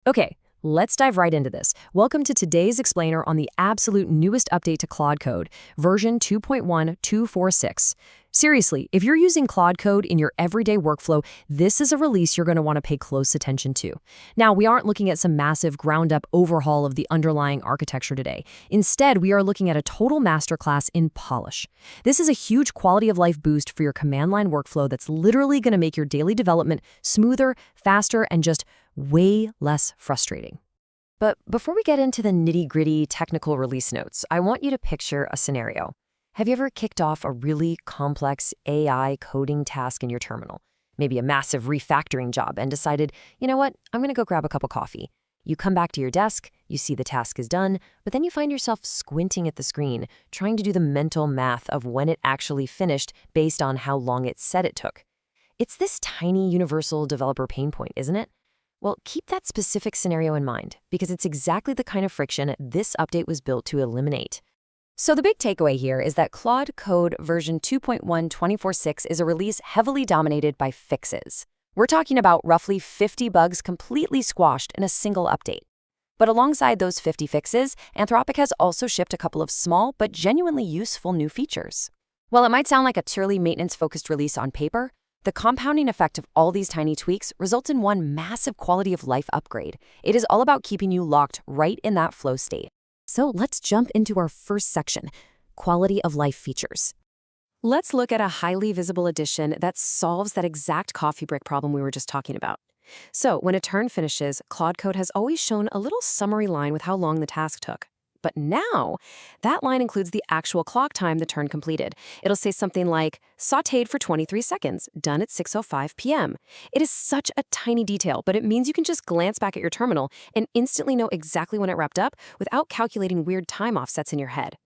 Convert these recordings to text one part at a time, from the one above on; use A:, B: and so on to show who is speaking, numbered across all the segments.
A: Okay, let's dive right into this. Welcome to today's explainer on the absolute newest update to Claude Code, version 2.1246. Seriously, if you're using Claude Code in your everyday workflow, this is a release you're going to want to pay close attention to. Now, we aren't looking at some massive ground-up overhaul of the underlying architecture today. Instead, we are looking at a total masterclass in polish. This is a huge quality-of-life boost for your command line workflow that's literally going to make your daily development smoother, faster, and just way less frustrating. But before we get into the nitty-gritty technical release notes, I want you to picture a scenario. Have you ever kicked off a really complex AI coding task in your terminal? Maybe a massive refactoring job and decided, you know what, I'm going to go grab a cup of coffee. You come back to your desk, you see the task is done, but then you find yourself squinting at the screen, trying to do the mental math of when it actually finished based on how long it said it took. It's this tiny universal developer pain point, isn't it? Well, keep that specific scenario in mind, because it's exactly the kind of friction this update was built to eliminate. So the big takeaway here is that Claude Code version 2.1246 is a release heavily dominated by fixes. We're talking about roughly 50 bugs completely squashed in a single update. But alongside those 50 fixes, Anthropic has also shipped a couple of small but genuinely useful new features. While it might sound like a purely maintenance-focused release on paper, the compounding effect of all these tiny tweaks results in one massive quality-of-life upgrade. It is all about keeping you locked right in that flow state. So let's jump into our first section, quality-of-life features. Let's look at a highly visible addition that solves that exact coffee break problem we were just talking about. So when a turn finishes, Claude Code has always shown a little summary line with how long the task took. But now, that line includes the actual clock time the turn completed. It'll say something like, sautéed for 23 seconds, done at 6:05 p.m. It is such a tiny detail, but it means you can just glance back at your terminal and instantly know exactly when it wrapped up without calculating weird time offsets in your head.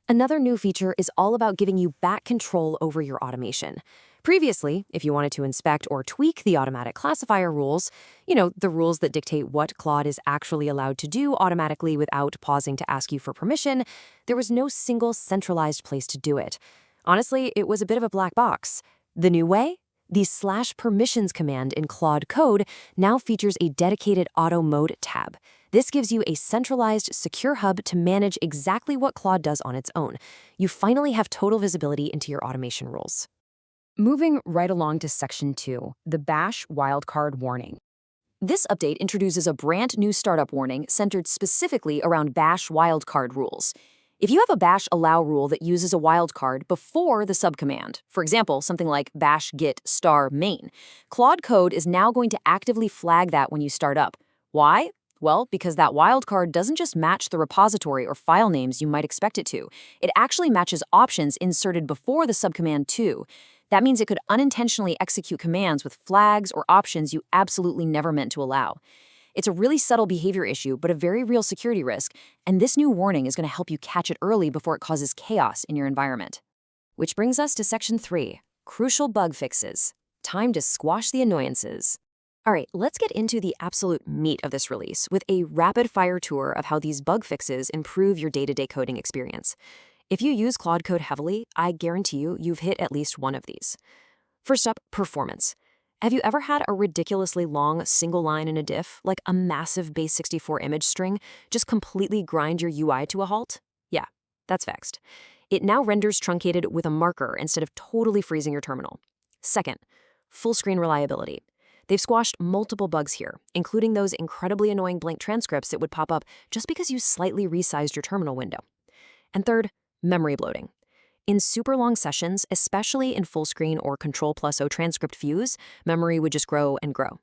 A: Another new feature is all about giving you back control over your automation. Previously, if you wanted to inspect or tweak the automatic classifier rules, the rules that dictate what Claude is actually allowed to do automatically without pausing to ask you for permission, there was no single centralized place to do it. Honestly, it was a bit of a black box. The new way? The /permissions command in Claude Code now features a dedicated auto mode tab. This gives you a centralized, secure hub to manage exactly what Claude does on its own. You finally have total visibility into your automation rules. Moving right along to Section 2, the Bash wildcard warning. This update introduces a brand new startup warning centered specifically around Bash wildcard rules. If you have a Bash allow rule that uses a wildcard before the subcommand, for example, something like bash get *main, Claude Code is now going to actively flag that when you start up. Why? Well, because that wildcard doesn't just match the repository or file names you might expect it to. It actually matches options inserted before the subcommand too. That means it could unintentionally execute commands with flags or options you absolutely never meant to allow. It's a really subtle behavior issue, but a very real security risk, and this new warning is going to help you catch it early before it causes chaos in your environment. Which brings us to Section 3, crucial bug fixes. Time to squash the annoyances. All right, let's get into the absolute meat of this release with a rapid-fire tour of how these bug fixes improve your day-to-day coding experience. If you use Claude Code heavily, I guarantee you've hit at least one of these. First up, performance. Have you ever had a ridiculously long single line in a diff, like a massive base64 image string, just completely grind your UI to a halt? Yeah, that's fixed. It now renders truncated with a marker instead of totally freezing your terminal. Second, full screen reliability. They've squashed multiple bugs here, including those incredibly annoying blank transcripts that would pop up just because you slightly resized your terminal window. And third, memory bloating. In super long sessions, especially in full screen or Ctrl+O transcript views, memory would just grow and grow.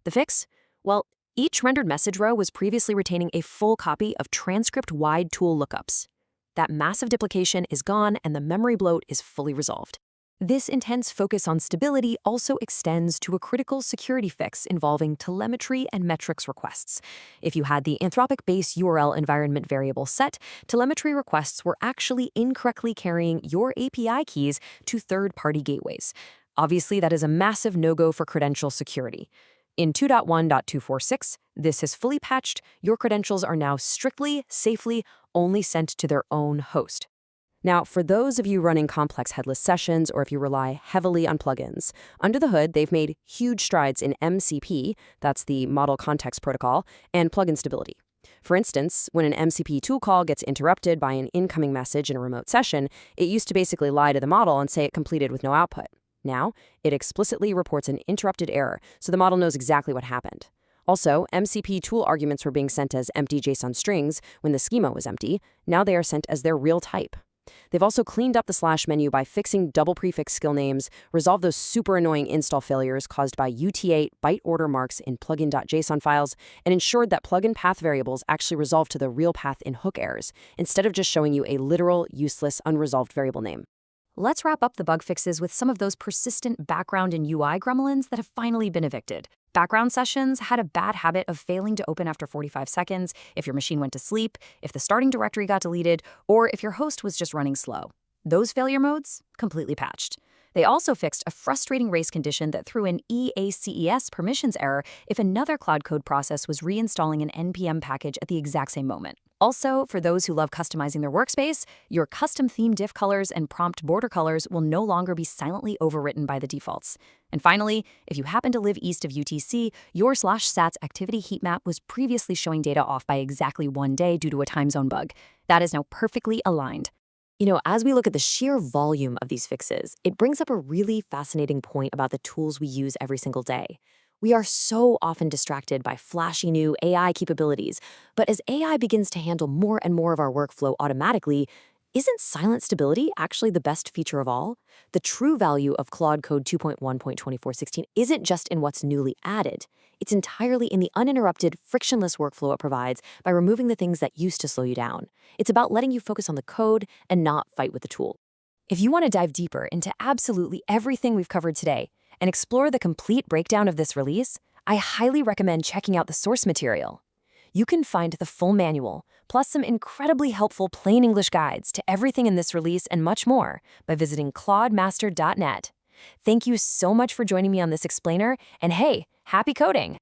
A: The fix? Well, each rendered message row was previously retaining a full copy of transcript-wide tool lookups. That massive duplication is gone and the memory bloat is fully resolved. This intense focus on stability also extends to a critical security fix involving telemetry and metrics requests. If you had the Anthropic base URL environment variable set, telemetry requests were actually incorrectly carrying your API keys to third-party gateways. Obviously, that is a massive no-go for credential security. In 2.1.246, this is fully patched. Your credentials are now strictly, safely, only sent to their own host. Now, for those of you running complex headless sessions or if you rely heavily on plugins, under the hood, they've made huge strides in MCP, that's the Model Context Protocol, and plugin stability. For instance, when an MCP tool call gets interrupted by an incoming message in a remote session, it used to basically lie to the model and say it completed with no output. Now, it explicitly reports an interrupted error, so the model knows exactly what happened. Also, MCP tool arguments were being sent as empty JSON strings when the schema was empty. Now they are sent as their real type. They've also cleaned up the slash menu by fixing double prefix skill names, resolved those super annoying install failures caused by UT8 byte order marks in plugin.json files, and ensured that plugin path variables actually resolve to the real path in hook errors, instead of just showing you a literal, useless, unresolved variable name. Let's wrap up the bug fixes with some of those persistent background and UI gremlins that have finally been evicted. Background sessions had a bad habit of failing to open after 45 seconds, if your machine went to sleep, if the starting directory got deleted, or if your host was just running slow. Those failure modes, completely patched. They also fixed a frustrating race condition that threw an EACES permissions error if another Claude Code process was reinstalling an NPM package at the exact same moment. Also, for those who love customizing their workspace, your custom theme diff colors and prompt border colors will no longer be silently overwritten by the defaults. And finally, if you happen to live east of UTC, your /sats activity heat map was previously showing data off by exactly 1 day due to a time zone bug. That is now perfectly aligned. As we look at the sheer volume of these fixes, it brings up a really fascinating point about the tools we use every single day. We are so often distracted by flashy new AI capabilities, but as AI begins to handle more and more of our workflow automatically, isn't silent stability actually the best feature of all? The true value of Claude Code 2.1.2416 isn't just in what's newly added. It's entirely in the uninterrupted, frictionless workflow it provides by removing the things that used to slow you down. It's about letting you focus on the code and not fight with the tool. If you want to dive deeper into absolutely everything we've covered today and explore the complete breakdown of this release, I highly recommend checking out the source material. You can find the full manual, plus some incredibly helpful plain English guides to everything in this release and much more by visiting claudemaster.net. Thank you so much for joining me on this explainer, and hey, happy coding!